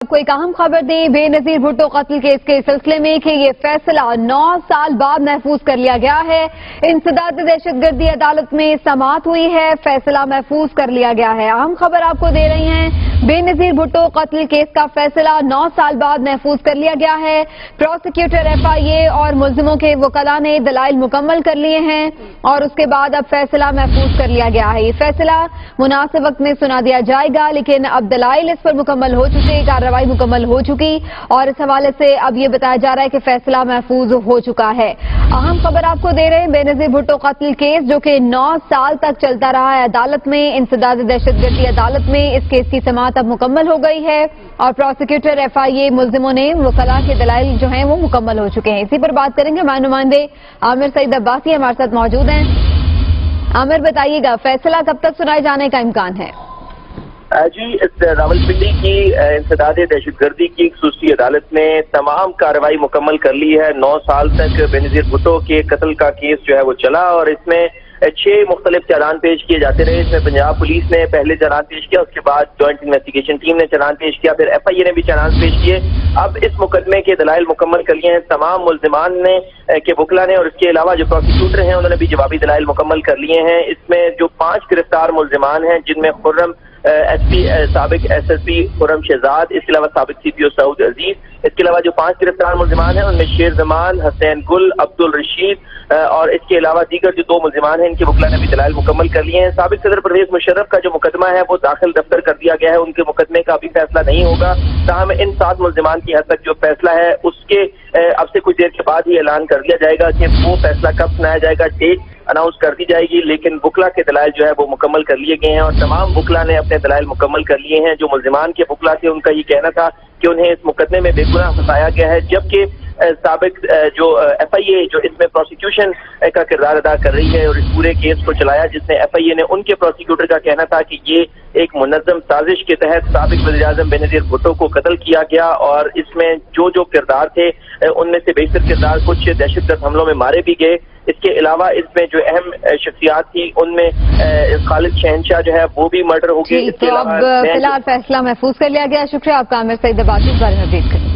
आपको एक अहम खबर दें बेनजीर भुट्टो कत्ल केस के सिलसिले में कि ये फैसला 9 साल बाद महफूज कर लिया गया है। इंसदाद दहशतगर्दी अदालत में समाअत हुई है, फैसला महफूज कर लिया गया है। अहम खबर आपको दे रही हैं, बेनजीर भुट्टो कत्ल केस का फैसला 9 साल बाद महफूज कर लिया गया है। प्रोसिक्यूटर FIA और मुल्जिमों के वकला ने दलाइल मुकम्मल कर लिए हैं और उसके बाद अब फैसला महफूज कर लिया गया है। ये फैसला मुनासिब वक्त में सुना दिया जाएगा, लेकिन अब दलाइल इस पर मुकम्मल हो चुके, कार्रवाई मुकम्मल हो चुकी और इस हवाले से अब ये बताया जा रहा है कि फैसला महफूज हो चुका है। अहम खबर आपको दे रहे हैं, बेनजीर भुट्टो कत्ल केस जो कि 9 साल तक चलता रहा है अदालत में, इंसदाद दहशतगर्दी अदालत में, इस केस की समाअत अब मुकम्मल हो गई है और प्रोसिक्यूटर FIA मुल्जिमों ने वकला के दलाइल जो हैं वो मुकम्मल हो चुके हैं। इसी पर बात करेंगे, हमारे नुमाइंदे आमिर सईद अब्बासी हमारे साथ मौजूद हैं। आमिर बताइएगा, फैसला कब तक सुनाए जाने का इम्कान है? जी, रावलपिंडी की इंसदाद दहशतगर्दी की खसूसी अदालत ने तमाम कार्रवाई मुकम्मल कर ली है। 9 साल तक बेनजीर भुट्टो के कत्ल का केस जो है वो चला और इसमें 6 मुख्तलिफ चालान पेश किए जाते रहे। इसमें पंजाब पुलिस ने पहले चालान पेश किया, उसके बाद जॉइंट इन्वेस्टिगेशन टीम ने चालान पेश किया, फिर FIA ने भी चालान पेश किए। अब इस मुकदमे के दलाइल मुकम्मल कर लिए हैं तमाम मुल्जिमान ने के वकला ने और इसके अलावा जो प्रोसिक्यूटर हैं उन्होंने भी जवाबी दलाइल मुकम्मल कर लिए हैं। इसमें जो 5 गिरफ्तार मुल्जिमान हैं जिनमें खुर्रम SP साबिक SSP खुर्रम शहजाद, इसके अलावा साबिक CPO सऊद अजीज, इसके अलावा जो 5 गिरफ्तार मुल्जिमान हैं उनमें शेर जमान, हसैन गुल, अब्दुल रशीद और इसके अलावा दीगर जो 2 मुल्जिमान हैं इनके वकला ने भी दलाइल मुकम्मल कर लिए हैं। साबिक सदर परवेज मुशर्रफ का जो मुकदमा है वो दाखिल दफ्तर कर दिया गया है, उनके मुकदमे का अभी फैसला नहीं होगा। ताहम इन 7 मुल्जिमान की हद तक जो फैसला है उसके अब से कुछ देर के बाद ही ऐलान कर दिया जाएगा कि वो फैसला कब सुनाया जाएगा, डेट अनाउंस कर दी जाएगी। लेकिन वकला के दलाइल जो है वो मुकम्मल कर लिए गए हैं और तमाम वकला ने अपने दलाइल मुकम्मल कर लिए हैं। जो मुल्जिमान के वकला थे उनका ये कहना था कि उन्हें इस मुकदमे में बेगुनाह फंसाया गया है, जबकि साबिक जो FIA जो इसमें प्रोसिक्यूशन का किरदार अदा कर रही है और इस पूरे केस को चलाया, जिसने FIA ने उनके प्रोसिक्यूटर का कहना था कि ये एक मुनज़्ज़म साजिश के तहत साबिक वज़ीर-ए-आज़म बेनजीर भुट्टो को कत्ल किया गया और इसमें जो जो किरदार थे उनमें से बेशतर किरदार कुछ दहशतगर्द हमलों में मारे भी गए। इसके अलावा इसमें जो अहम शख्सियात थी उनमें खालिद शहनशाह जो है वो भी मर्डर हो गए। तो अब फिलहाल फैसला महफूज कर लिया गया। शुक्रिया आपका आमिर सईद अब्बासी इस बारे में अपडेट करने